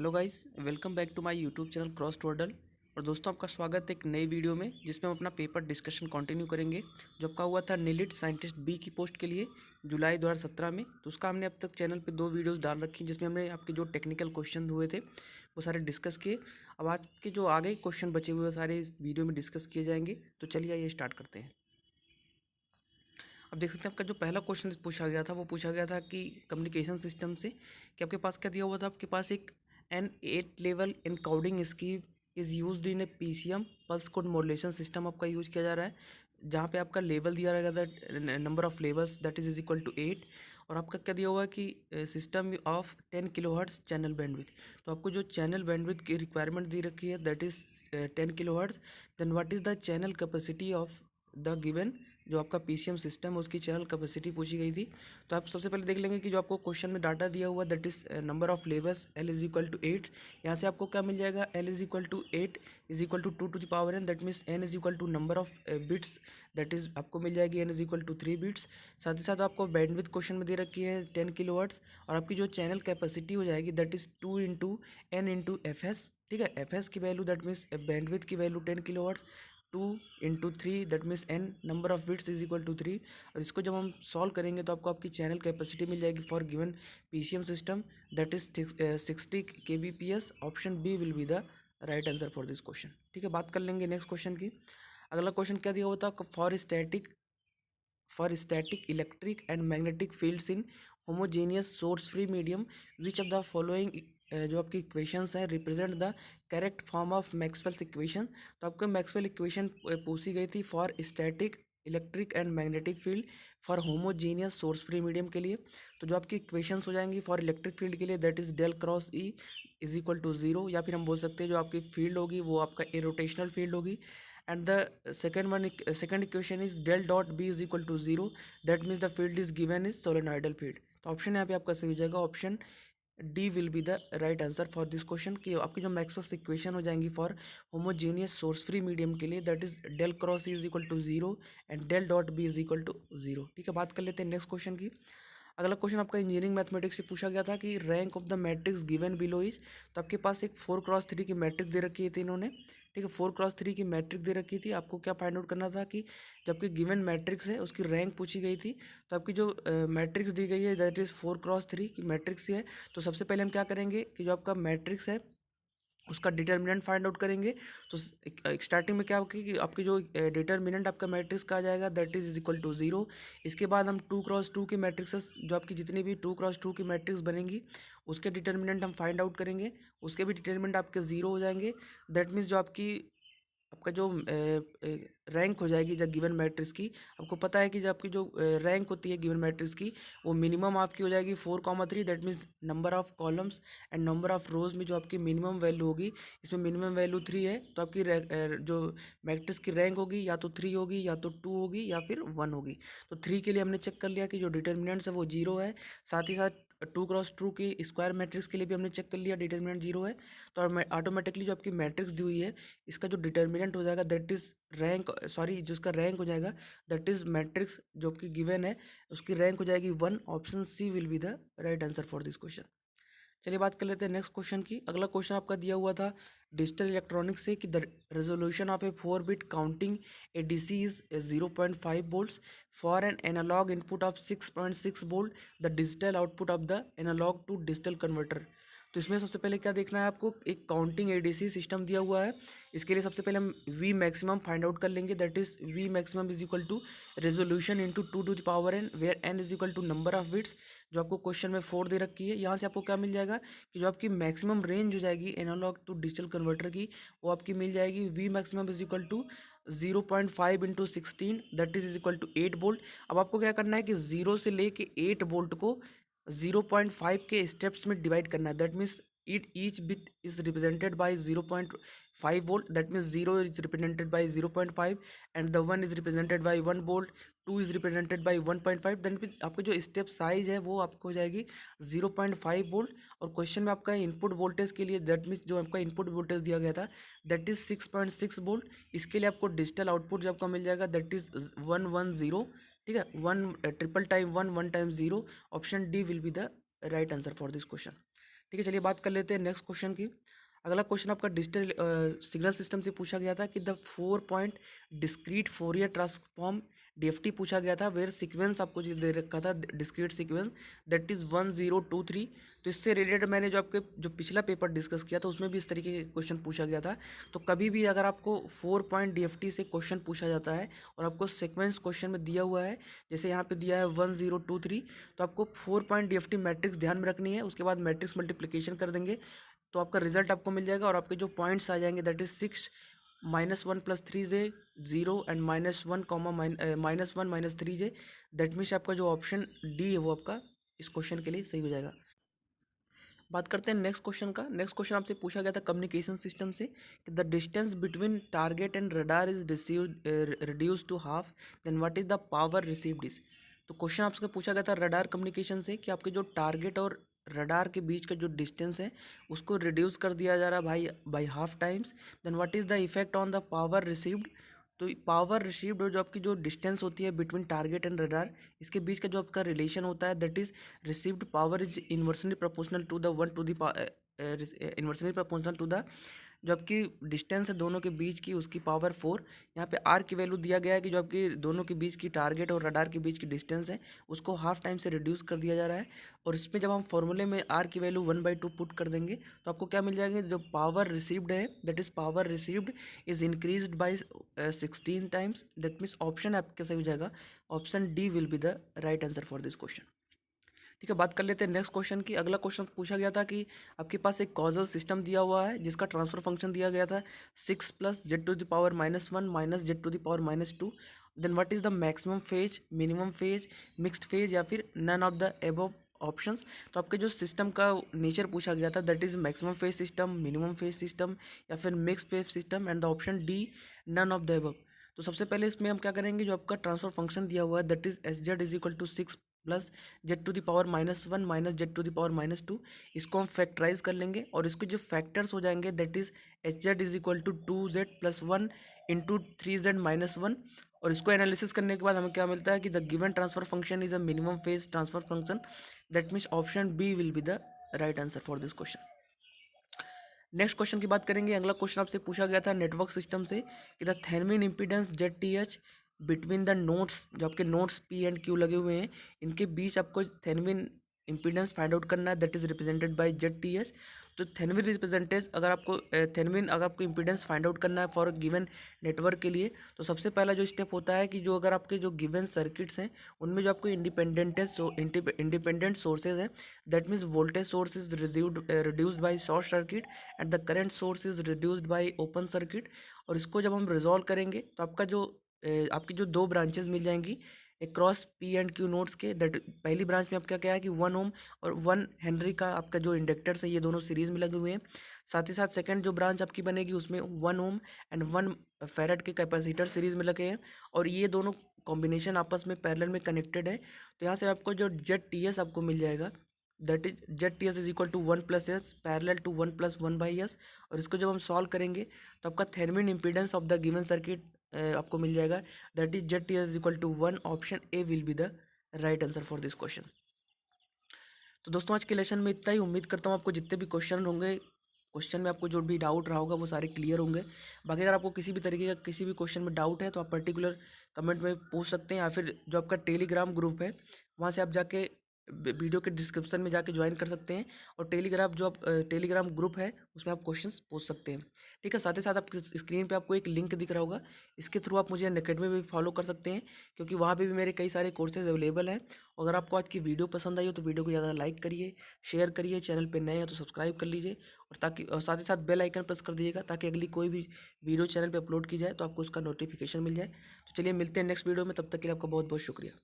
Hello guys, welcome back to my YouTube channel cross to hurdle. और दोस्तों, आपका स्वागत है एक नई वीडियो में जिसमें हम अपना पेपर डिस्कशन कंटिन्यू करेंगे जो आपका हुआ था नीलिट साइंटिस्ट बी की पोस्ट के लिए जुलाई 2017 में। तो उसका हमने अब तक चैनल पे 2 वीडियोस डाल रखी हैं जिसमें हमने आपके जो टेक्निकल क्वेश्चन हुए थे वो सारे डिस्कस किए। अब आज के जो आगे क्वेश्चन बचे हुए सारे इस वीडियो में डिस्कस किए जाएंगे। तो चलिए आइए स्टार्ट करते हैं। अब देख सकते हैं आपका जो पहला क्वेश्चन पूछा गया था वो पूछा गया था कि कम्युनिकेशन सिस्टम से कि आपके पास क्या दिया हुआ था। आपके पास एक an 8 level encoding scheme is used in a PCM pulse code modulation system आपका यूज किया जा रहा है, जहाँ पे आपका लेवल दिया गया था number of levels that is equal to 8। और आपका क्या दिया हुआ है कि system of 10 kilohertz channel bandwidth. तो आपको जो चैनल बैंडविड्थ की रिक्वायरमेंट दी रखी है that is 10 kilohertz. Then what is the channel capacity of the given जो आपका पीसीएम सिस्टम है उसकी चैनल कैपेसिटी पूछी गई थी। तो आप सबसे पहले देख लेंगे कि जो आपको क्वेश्चन में डाटा दिया हुआ that is number of levels L is equal to 8। यहाँ से आपको क्या मिल जाएगा, L is equal to 8 is equal to 2 to the power N, that means N is equal to number of bits that is आपको मिल जाएगी N is equal to 3 bits. साथ ही साथ आपको बैंडविड्थ क्वेश्चन में दे रखी है 10 किलोहर्ट्ज़ और आपकी जो चैनल कैपेसिटी हो जाएगी that is 2 into N into F S. ठीक है, एफ एस की वैल्यू दैट मीन्स बैंडविड्थ की value 10 kilohertz, 2 into 3 that means N number of bits is equal to 3। और इसको जब हम सॉल्व करेंगे तो आपको आपकी चैनल कैपेसिटी मिल जाएगी for given PCM system that is 60 kbps। Option B will be the right answer for this question. ठीक है, बात कर लेंगे नेक्स्ट क्वेश्चन की। अगला क्वेश्चन क्या दिया हुआ था, for static electric and magnetic fields in homogeneous source free medium which of the following जो आपकी इक्वेशंस हैं represent the correct form of Maxwell's equation. तो आपको मैक्सवेल इक्वेशन पूछी गई थी for static electric and magnetic field for homogeneous source free medium के लिए। तो जो आपकी इक्वेशंस हो जाएंगी फॉर इलेक्ट्रिक फील्ड के लिए that is del cross E is equal to 0, या फिर हम बोल सकते हैं जो आपकी फील्ड होगी वो आपका इरोटेशनल फील्ड होगी। And the second equation is del dot B is equal to 0, that means the field is given is solenoidal field. तो ऑप्शन यहाँ पे आपका सही हो जाएगा, option D will be the right answer for this question. कि आपकी जो मैक्सवेल्स इक्वेशन हो जाएंगी for homogeneous source free medium के लिए that is del cross is equal to 0 and del dot B is equal to 0। ठीक है, बात कर लेते हैं नेक्स्ट क्वेश्चन की। अगला क्वेश्चन आपका इंजीनियरिंग मैथमेटिक्स से पूछा गया था कि rank of the matrix given below is. तो आपके पास एक 4x3 की मैट्रिक्स दे रखी थी इन्होंने। ठीक है, 4x3 की मैट्रिक्स दे रखी थी। आपको क्या फाइंड आउट करना था कि जबकि गिवन मैट्रिक्स है उसकी रैंक पूछी गई थी। तो आपकी जो मैट्रिक्स दी गई है दैट इज़ 4x3 की मैट्रिक्स है। तो सबसे पहले हम क्या करेंगे कि जो आपका मैट्रिक्स है उसका डिटर्मिनेंट फाइंड आउट करेंगे। तो स्टार्टिंग में क्या होगी कि आपकी जो डिटर्मिनेंट आपका मैट्रिक्स का आ जाएगा दैट इज इक्वल टू 0। इसके बाद हम 2x2 की मैट्रिक्सेस जो आपकी जितनी भी 2x2 की मैट्रिक्स बनेंगी उसके डिटर्मिनेंट हम फाइंड आउट करेंगे। उसके भी डिटर्मिनेंट आपके 0 हो जाएंगे। दैट मीन्स जो आपका जो रैंक हो जाएगी जब गिवन मैट्रिक्स की, आपको पता है कि जब आपकी जो रैंक होती है गिवन मैट्रिक्स की वो मिनिमम आपकी हो जाएगी 4,3। That means number of columns and number of रोज में जो आपकी मिनिमम वैल्यू होगी, इसमें मिनिमम वैल्यू 3 है। तो आपकी जो मैट्रिक्स की रैंक होगी या तो 3 होगी या तो 2 होगी या फिर 1 होगी। तो 3 के लिए हमने चेक कर लिया कि जो डिटर्मिनेंट्स है वो 0 है। साथ ही साथ 2x2 की स्क्वायर मैट्रिक्स के लिए भी हमने चेक कर लिया डिटर्मिनेंट 0 है। तो ऑटोमेटिकली जो आपकी मैट्रिक्स दी हुई है इसका जो डिटर्मिनेंट हो जाएगा दैट इज रैंक, सॉरी जो इसका रैंक हो जाएगा दैट इज मैट्रिक्स जो आपकी गिवन है उसकी रैंक हो जाएगी 1। Option C will be the right answer for this question. चलिए बात कर लेते हैं नेक्स्ट क्वेश्चन की। अगला क्वेश्चन आपका दिया हुआ था डिजिटल इलेक्ट्रॉनिक्स से कि the resolution of a 4 bit counting A DC is 0.5 volts for an analogue input of 6.6 volt the digital output of the analogue to digital converter. तो इसमें सबसे पहले क्या देखना है आपको, एक काउंटिंग एडीसी सिस्टम दिया हुआ है। इसके लिए सबसे पहले हम वी मैक्सिमम फाइंड आउट कर लेंगे that is V maximum is equal to resolution into 2 to the power N where N is equal to number of bits जो आपको क्वेश्चन में 4 दे रखी है। यहाँ से आपको क्या मिल जाएगा कि जो आपकी मैक्सिमम रेंज हो जाएगी एनालॉग टू डिजिटल कन्वर्टर की वो आपकी मिल जाएगी V maximum is equal to 0.5 into 16 that is equal to 8 volt. अब आपको क्या करना है कि 0 से लेके 8 वोल्ट को 0.5 के स्टेप्स में डिवाइड करना है। That means each bit is represented by 0.5 volt, that means 0 is represented by 0.5 and the 1 is represented by 1 volt, 2 is represented by 1.5। Then फिर आपका जो स्टेप साइज है वो आपको हो जाएगी 0.5 वोल्ट। और क्वेश्चन में आपका इनपुट वोल्टेज के लिए दैट मीन्स जो आपका इनपुट वोल्टेज दिया गया था दैट इज 6.6 वोल्ट। इसके लिए आपको डिजिटल आउटपुट जो आपका मिल जाएगा दैट इज 110। ठीक है, 1 triple time 1 1 time 0। Option D will be the right answer for this question. ठीक है, चलिए बात कर लेते हैं नेक्स्ट क्वेश्चन की। अगला क्वेश्चन आपका डिजिटल सिग्नल सिस्टम से पूछा गया था कि the 4 point discrete Fourier transform DFT पूछा गया था, वेयर सीक्वेंस आपको जो दे रखा था डिस्क्रीट सीक्वेंस दैट इज 1023। तो इससे रिलेटेड मैंने जो आपके जो पिछला पेपर डिस्कस किया था उसमें भी इस तरीके के क्वेश्चन पूछा गया था। तो कभी भी अगर आपको 4 पॉइंट डीएफटी से क्वेश्चन पूछा जाता है और आपको सीक्वेंस क्वेश्चन में दिया हुआ है, जैसे यहाँ पे दिया है 1023, तो आपको 4 पॉइंट डीएफटी मैट्रिक्स ध्यान में रखनी है। उसके बाद मैट्रिक्स मल्टीप्लिकेशन कर देंगे तो आपका रिजल्ट आपको मिल जाएगा और आपके जो पॉइंट्स आ जाएंगे that is 6 -1 + 3j 0 and -1 -1 -3j। That means आपका जो ऑप्शन डी है वो आपका इस क्वेश्चन के लिए सही हो जाएगा। बात करते हैं नेक्स्ट क्वेश्चन का। नेक्स्ट क्वेश्चन आपसे पूछा गया था कम्युनिकेशन सिस्टम से कि the distance between target and radar is reduce to half, then what is the power received is. तो क्वेश्चन आपसे पूछा गया था रडार कम्युनिकेशन से कि आपके जो टारगेट और रडार के बीच का जो डिस्टेंस है उसको रिड्यूस कर दिया जा रहा है भाई by half times, then what is the effect on the power received. तो पावर रिसीव्ड और जो आपकी जो डिस्टेंस होती है बिटवीन टारगेट एंड रडार, इसके बीच का जो आपका रिलेशन होता है that is received power is inversely proportional to the 1 to the inversely proportional to the जो आपकी डिस्टेंस है दोनों के बीच की उसकी पावर 4। यहाँ पे आर की वैल्यू दिया गया है कि जो आपकी दोनों के बीच की टारगेट और रडार के बीच की डिस्टेंस है उसको हाफ टाइम से रिड्यूस कर दिया जा रहा है। और इसमें जब हम फॉर्मूले में आर की वैल्यू 1/2 पुट कर देंगे तो आपको क्या मिल जाएंगे, जो पावर रिसीव्ड है that is power received is increased by 16 times. That means option आपके सही हो जाएगा, option D will be the right answer for this question. ठीक है, बात कर लेते हैं नेक्स्ट क्वेश्चन की। अगला क्वेश्चन पूछा गया था कि आपके पास एक कॉजल सिस्टम दिया हुआ है जिसका ट्रांसफर फंक्शन दिया गया था 6 + z⁻⁻1 - z⁻²। Then what is the maximum phase, minimum phase, mixed phase या फिर none of the above options. तो आपके जो सिस्टम का नेचर पूछा गया था that is maximum phase system, minimum phase system या फिर mixed phase system, and the option D none of the above. तो सबसे पहले इसमें हम क्या करेंगे, जो आपका ट्रांसफर फंक्शन दिया हुआ है that is SZ = 6 + z⁻⁻1 - z⁻²। इसको हम फैक्टराइज कर लेंगे और इसके जो फैक्टर्स हो जाएंगे that is HZ = 2z + 1 × 3z-1। और इसको एनालिसिस करने के बाद हमें क्या मिलता है कि the given transfer function is a minimum phase transfer function. That means option B will be the right answer for this question. Next question की बात करेंगे। अगला क्वेश्चन आपसे पूछा गया था नेटवर्क सिस्टम से कि the Thevenin impedance ZTH between the nodes, जो आपके नोड्स P एंड Q लगे हुए हैं इनके बीच आपको थेनविन इम्पीडेंस फाइंड आउट करना है that is represented by ZTH। तो थेनविन रिप्रेजेंटेज अगर आपको थेनविन अगर आपको इम्पीडेंस फाइंड आउट करना है फॉर गिवन नेटवर्क के लिए, तो सबसे पहला जो स्टेप होता है कि जो अगर आपके जो गिवन सर्किट्स हैं उनमें जो आपको इंडिपेंडेंट सोर्सेज है that means voltage source is reduced by short circuit and the current source is reduced by open circuit. और इसको जब हम रिजॉल्व करेंगे तो आपका जो आपकी जो दो ब्रांचेस मिल जाएंगी across P and Q nodes के। दैट पहली ब्रांच में आपका क्या है कि 1 ओम और 1 हेनरी का आपका जो इंडक्टर्स है ये दोनों सीरीज में लगे हुए हैं। साथ ही साथ सेकंड जो ब्रांच आपकी बनेगी उसमें 1 ओम एंड 1 फेरेड के कैपेसिटर सीरीज में लगे हैं और ये दोनों कॉम्बिनेशन आपस में पैरेलल में कनेक्टेड है। तो यहाँ से आपको जो ZTS आपको मिल जाएगा that is ZTS = 1 + s parallel to 1 + 1/s। और इसको जब हम सॉल्व करेंगे तो आपका Thevenin impedance of the given circuit आपको मिल जाएगा that is ZTS = 1। Option A will be the right answer for this question. तो दोस्तों आज के लेसन में इतना ही। उम्मीद करता हूँ आपको जितने भी क्वेश्चन होंगे, क्वेश्चन में आपको जो भी डाउट रहा होगा वो सारे क्लियर होंगे। बाकी अगर आपको किसी भी तरीके का किसी भी क्वेश्चन में डाउट है तो आप पर्टिकुलर कमेंट में पूछ सकते हैं या फिर जो आपका टेलीग्राम ग्रुप है वहाँ से आप जाके वीडियो के डिस्क्रिप्शन में जाके ज्वाइन कर सकते हैं और टेलीग्राम ग्रुप है उसमें आप क्वेश्चंस पूछ सकते हैं। ठीक है, साथ ही साथ आपकी स्क्रीन पे आपको एक लिंक दिख रहा होगा, इसके थ्रू आप मुझे अनअकैडमी में भी फॉलो कर सकते हैं क्योंकि वहाँ पे भी मेरे कई सारे कोर्सेज अवेलेबल हैं। अगर आपको आज की वीडियो पसंद आई हो तो वीडियो को ज़्यादा लाइक करिए, शेयर करिए, चैनल पे नए हैं तो सब्सक्राइब कर लीजिए और साथ ही साथ बेल आइकन प्रेस कर दीजिएगा ताकि अगली कोई भी वीडियो चैनल पे अपलोड की जाए तो आपको उसका नोटिफिकेशन मिल जाए। तो चलिए मिलते हैं नेक्स्ट वीडियो में, तब तक के लिए आपका बहुत बहुत शुक्रिया।